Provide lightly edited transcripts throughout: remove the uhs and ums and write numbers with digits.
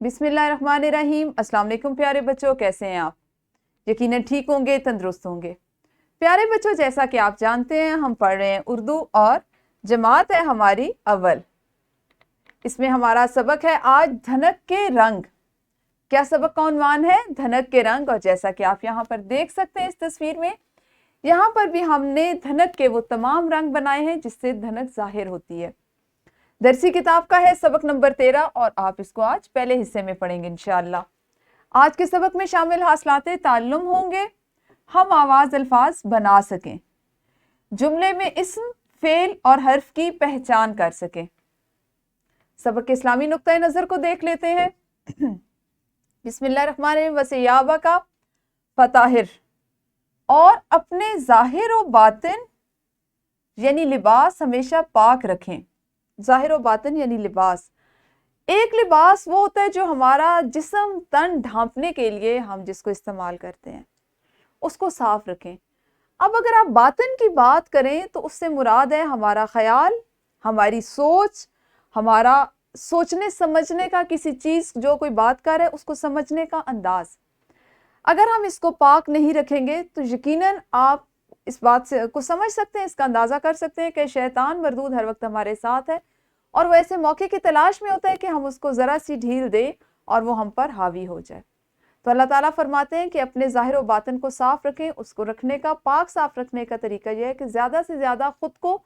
बिस्मिल्लाहिर्रहमानिर्रहीम। अस्सलाम वालेकुम प्यारे बच्चों, कैसे हैं आप? यकीनन ठीक होंगे, तंदुरुस्त होंगे। प्यारे बच्चों, जैसा कि आप जानते हैं हम पढ़ रहे हैं उर्दू और जमात है हमारी अव्वल। इसमें हमारा सबक है आज धनक के रंग। क्या सबक का उन्वान है? धनक के रंग। और जैसा कि आप यहाँ पर देख सकते हैं इस तस्वीर में, यहाँ पर भी हमने धनक के वो तमाम रंग बनाए हैं जिससे धनक जाहिर होती है। दरसी किताब का है सबक नंबर 13 और आप इसको आज पहले हिस्से में पढ़ेंगे इंशाअल्लाह। आज के सबक में शामिल हासिलाते ताल्लुम होंगे, हम आवाज अल्फाज बना सकें, जुमले में इस्म, फेल और हर्फ की पहचान कर सकें। सबक के इस्लामी नुक्ता नजर को देख लेते हैं। बिस्मिल्लाहिर्रहमानिर्रहीम। वसियाबा का फताहिर, और अपने जाहिर व बातिन यानी लिबास हमेशा पाक रखें। जाहिर व बातिन यानी लिबास। एक लिबास वो होता है जो हमारा जिस्म तन ढांपने के लिए हम जिसको इस्तेमाल करते हैं, उसको साफ रखें। अब अगर आप बातिन की बात करें तो उससे मुराद है हमारा ख्याल, हमारी सोच, हमारा सोचने समझने का, किसी चीज जो कोई बात कर रहा है उसको समझने का अंदाज। अगर हम इसको पाक नहीं रखेंगे तो यकीनन आप इस बात से को समझ सकते हैं, इसका अंदाजा कर सकते हैं कि शैतान मरदूद हर वक्त हमारे साथ है और वो ऐसे मौके की तलाश में होता है कि हम उसको जरा सी ढील दें और वो हम पर हावी हो जाए। तो अल्लाह ताला फरमाते हैं कि अपने ज़ाहिर व बातिन को साफ रखें। उसको रखने का, पाक साफ रखने का तरीका यह है कि ज़्यादा से ज़्यादा खुद को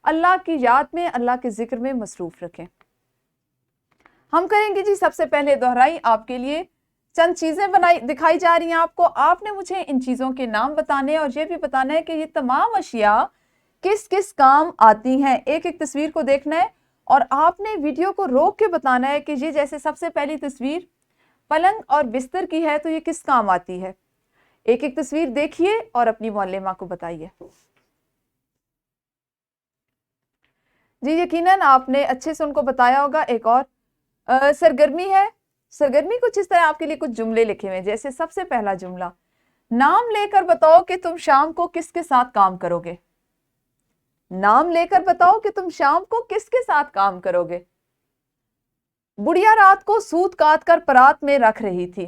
अल्लाह की याद में, अल्लाह के जिक्र में मसरूफ़ रखें। हम करेंगे जी सबसे पहले दोहराई आपके लिए चंद चीज़ें दिखाई जा रही हैं आपको। आपने मुझे इन चीज़ों के नाम बताने और ये भी बताना है कि ये तमाम अशिया किस किस काम आती हैं। एक एक तस्वीर को देखना है और आपने वीडियो को रोक के बताना है कि ये जैसे सबसे पहली तस्वीर पलंग और बिस्तर की है तो ये किस काम आती है। एक एक तस्वीर देखिए और अपनी मौल्लिमा को बताइए। जी यकीनन आपने अच्छे से उनको बताया होगा। एक और सरगर्मी है। सरगर्मी कुछ इस तरह आपके लिए कुछ जुमले लिखे हुए हैं। जैसे सबसे पहला जुमला, नाम लेकर बताओ कि तुम शाम को किसके साथ काम करोगे। नाम लेकर बताओ कि तुम शाम को किसके साथ काम करोगे। बुढ़िया रात को सूत काट कर परात में रख रही थी।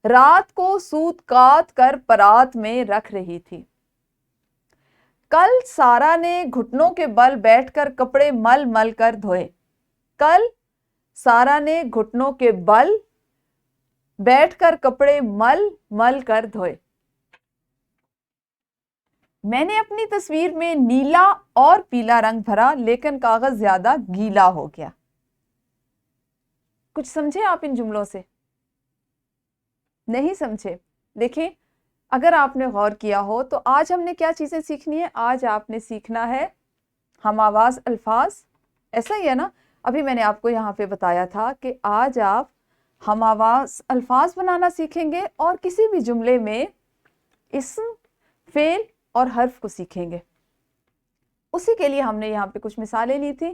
रात को सूत काट कर परात में रख रही थी। कल सारा ने घुटनों के बल बैठकर कपड़े मल मल कर धोए। कल सारा ने घुटनों के बल बैठकर कपड़े मल मल कर धोए। मैंने अपनी तस्वीर में नीला और पीला रंग भरा लेकिन कागज ज्यादा गीला हो गया। कुछ समझे आप इन जुमलों से? नहीं समझे? देखिए, अगर आपने गौर किया हो तो आज हमने क्या चीजें सीखनी है। आज आपने सीखना है हम आवाज अल्फाज। ऐसा ही है ना? अभी मैंने आपको यहाँ पे बताया था कि आज आप हम आवाज अल्फाज बनाना सीखेंगे और किसी भी जुमले में इस्म, फेल और हर्फ को सीखेंगे। उसी के लिए हमने यहाँ पे कुछ मिसालें ली थी।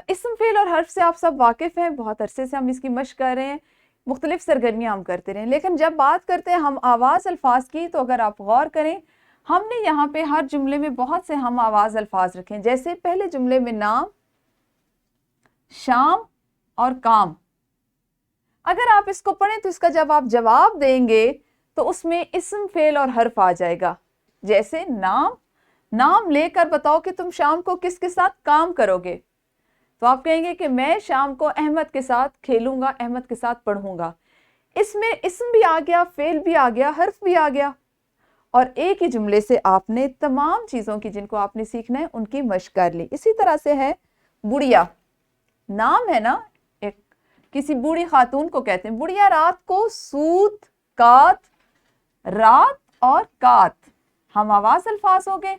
इस्म, फेल और हर्फ से आप सब वाकिफ हैं, बहुत अरसे से हम इसकी मशक कर रहे हैं, मुख्तलिफ सरगर्मियाँ हम करते रहे। लेकिन जब बात करते हैं हम आवाज़ अल्फाज की तो अगर आप गौर करें, हमने यहाँ पे हर जुमले में बहुत से हम आवाज़ अल्फाज रखे। जैसे पहले जुमले में नाम, शाम और काम। अगर आप इसको पढ़ें तो इसका जब आप जवाब देंगे तो उसमें इस्म, फेल और हर्फ आ जाएगा। जैसे नाम, नाम लेकर बताओ कि तुम शाम को किसके साथ काम करोगे। तो आप कहेंगे कि मैं शाम को अहमद के साथ खेलूंगा, अहमद के साथ पढ़ूंगा। इसमें इस्म भी आ गया, फेल भी आ गया, हर्फ भी आ गया और एक ही जुमले से आपने तमाम चीज़ों की जिनको आपने सीखना है उनकी मशक कर ली। इसी तरह से है बुढ़िया। नाम है ना, एक किसी बूढ़ी खातून को कहते हैं। बुढ़िया रात को सूत कात, रात और कात हम आवाज अल्फाज हो गए।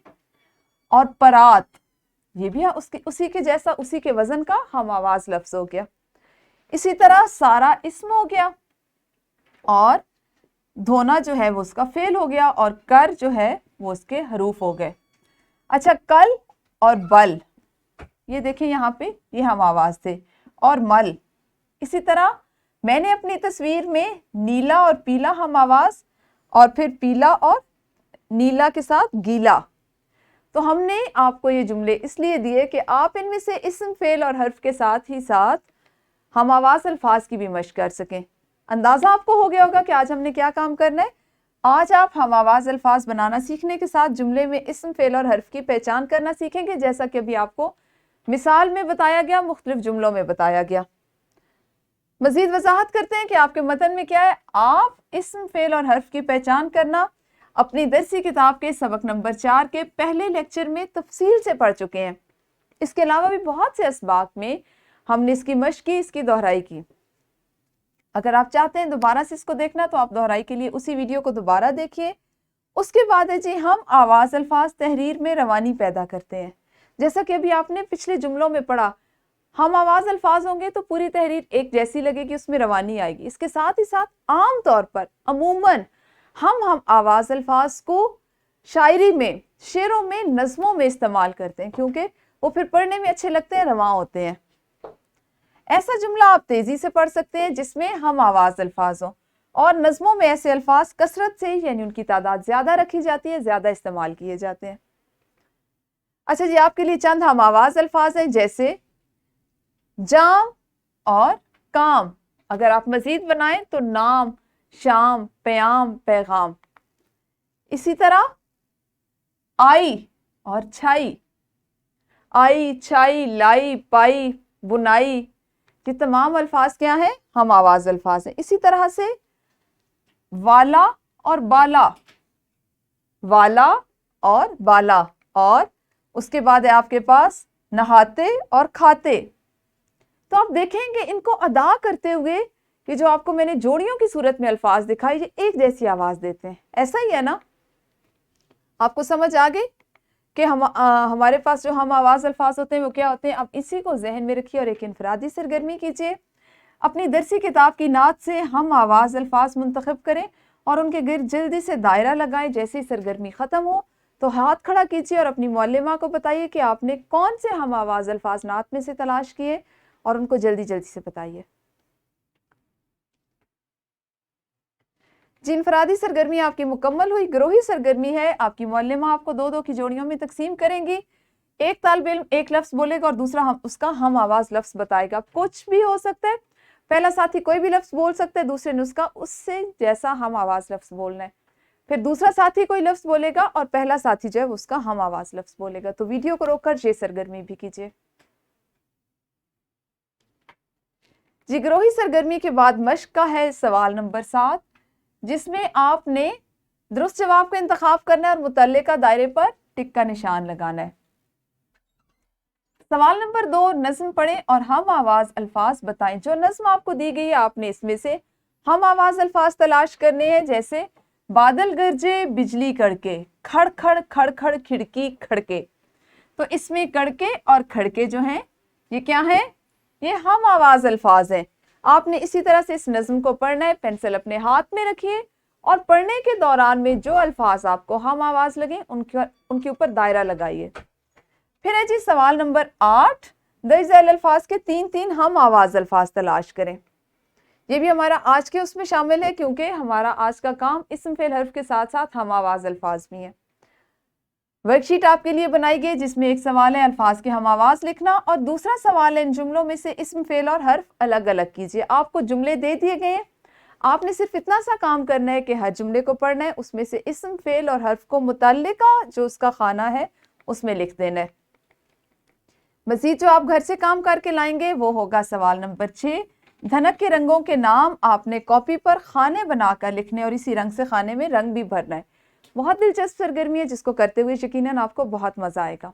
और परात ये भी उसी के जैसा, उसी के वजन का हम आवाज लफ्ज हो गया। इसी तरह सारा इस्म हो गया और धोना जो है वो उसका फेल हो गया और कर जो है वो उसके हरूफ हो गए। अच्छा, कल और बल ये देखें यहाँ पे, ये हम आवाज थे। और मल, इसी तरह मैंने अपनी तस्वीर में नीला और पीला हम आवाज और फिर पीला और नीला के साथ गीला। तो हमने आपको ये जुमले इसलिए दिए कि आप इनमें से इस्म, फेल और हर्फ के साथ ही साथ हम आवाज अल्फाज की भी मश्क कर सकें। अंदाजा आपको हो गया होगा कि आज हमने क्या काम करना है। आज आप हम आवाज अल्फाज बनाना सीखने के साथ जुमले में इस्म, फेल और हर्फ की पहचान करना सीखेंगे, जैसा कि अभी आपको मिसाल में बताया गया, मुख्तलिफ जुमलों में बताया गया। मजीद वजाहत करते हैं कि आपके मतन में क्या है। आप इस्म, फेल और हर्फ की पहचान करना अपनी दरसी किताब के सबक नंबर 4 के पहले लेक्चर में तफसील से पढ़ चुके हैं। इसके अलावा भी बहुत से असबाक में हमने इसकी मश्क की, इसकी दोहराई की। अगर आप चाहते हैं दोबारा से इसको देखना तो आप दोहराई के लिए उसी वीडियो को दोबारा देखिए। उसके बाद है जी, हम आवाज अल्फाज तहरीर में रवानी पैदा करते हैं। जैसा कि अभी आपने पिछले जुमलों में पढ़ा, हम आवाज अल्फाज होंगे तो पूरी तहरीर एक जैसी लगेगी, उसमें रवानी आएगी। इसके साथ ही साथ आम तौर पर अमूमन हम आवाज अल्फाज को शायरी में, शेरों में, नज़मों में इस्तेमाल करते हैं, क्योंकि वो फिर पढ़ने में अच्छे लगते हैं, रवां होते हैं। ऐसा जुमला आप तेजी से पढ़ सकते हैं जिसमें हम आवाज अल्फाज हो, और नज़मों में ऐसे अल्फाज कसरत से, यानी उनकी तादाद ज्यादा रखी जाती है, ज्यादा इस्तेमाल किए जाते हैं। अच्छा जी, आपके लिए चंद हम आवाज अल्फाज हैं, जैसे जाम और काम। अगर आप मजीद बनाएं तो नाम, शाम, प्याम, पैगाम। इसी तरह आई और छाई, आई, छाई, लाई, पाई, बुनाई, ये तमाम अल्फाज क्या हैं, हम आवाज अल्फाज हैं। इसी तरह से वाला और बाला, वाला और बाला, और उसके बाद है आपके पास नहाते और खाते। तो आप देखेंगे इनको अदा करते हुए कि जो आपको मैंने जोड़ियों की सूरत में अल्फाज दिखाई, ये एक जैसी आवाज देते हैं। ऐसा ही है ना, आपको समझ आ गई कि हमारे पास जो हम आवाज अल्फाज होते हैं वो क्या होते हैं। अब इसी को जहन में रखिए और एक इनफरादी सरगर्मी कीजिए। अपनी दरसी किताब की नात से हम आवाज अल्फाज मुंतखब करें और उनके गिर्द जल्दी से दायरा लगाएं। जैसे ही सरगर्मी खत्म हो तो हाथ खड़ा कीजिए और अपनी मौल्लिमा को बताइए कि आपने कौन से हम आवाज अल्फाज नात में से तलाश किए, और उनको जल्दी जल्दी से बताइए। जी, इनफरादी सरगर्मी आपकी मुकम्मल हुई। ग्रोही सरगर्मी है, आपकी मौल्लिमा आपको दो दो की जोड़ियों में तकसीम करेंगी। एक तालिब इल्म एक लफ्ज बोलेगा और दूसरा उसका हम आवाज लफ्ज बताएगा। कुछ भी हो सकता है, पहला साथी कोई भी लफ्ज बोल सकता है, दूसरे ने उसका उससे जैसा हम आवाज लफ्ज बोलना है। फिर दूसरा साथी कोई लफ्ज बोलेगा और पहला साथी जो है उसका हम आवाज लफ्ज बोलेगा। तो वीडियो को रोककर ये सरगर्मी भी कीजिए। जी, ग्रोही सरगर्मी के बाद मश्क का है सवाल नंबर 7, जिसमें आपने दुरुस्त जवाब का इंतखाब करना है और मुतल्लिका दायरे पर टिक का निशान लगाना है। सवाल नंबर 2, नज्म पढ़ें और हम आवाज अल्फाज बताएं। जो नज्म आपको दी गई है आपने इसमें से हम आवाज अल्फाज तलाश करने हैं। जैसे बादल गरजे बिजली कड़के, खड़ खड़ खड़ खड़ खिड़की खड़के। तो इसमें कड़के और खड़के जो हैं ये क्या है, ये हम आवाज अल्फाज हैं। आपने इसी तरह से इस नज्म को पढ़ना है। पेंसिल अपने हाथ में रखिए और पढ़ने के दौरान में जो अल्फाज आपको हम आवाज लगे उनके ऊपर दायरा लगाइए। फिर है जी सवाल नंबर 8, दर्ज झैल अल्फाज के 3 हम आवाज अल्फाज तलाश करें। ये भी हमारा आज के उसमें शामिल है, क्योंकि हमारा आज का काम इस्म फेल हर्फ के साथ साथ हम आवाज अल्फाज भी हैं। वर्कशीट आपके लिए बनाई गई जिसमें एक सवाल है अल्फाज के हम आवाज लिखना और दूसरा सवाल है इन जुमलों में से इस्म फेल और हर्फ अलग अलग कीजिए। आपको जुमले दे दिए गए हैं, आपने सिर्फ इतना सा काम करना है कि हर जुमले को पढ़ना है, उसमें से इस्म फेल और हर्फ को मुतल्लिका जो उसका खाना है उसमें लिख देना है। मजीद जो आप घर से काम करके लाएंगे वो होगा सवाल नंबर 6, धनक के रंगों के नाम आपने कॉपी पर खाने बनाकर लिखने और इसी रंग से खाने में रंग भी भरना है। बहुत दिलचस्प सरगर्मी है जिसको करते हुए यकीनन आपको बहुत मजा आएगा।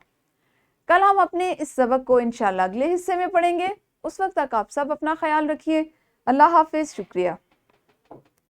कल हम अपने इस सबक को इंशाल्लाह अगले हिस्से में पढ़ेंगे। उस वक्त तक आप सब अपना ख्याल रखिए। अल्लाह हाफिज, शुक्रिया।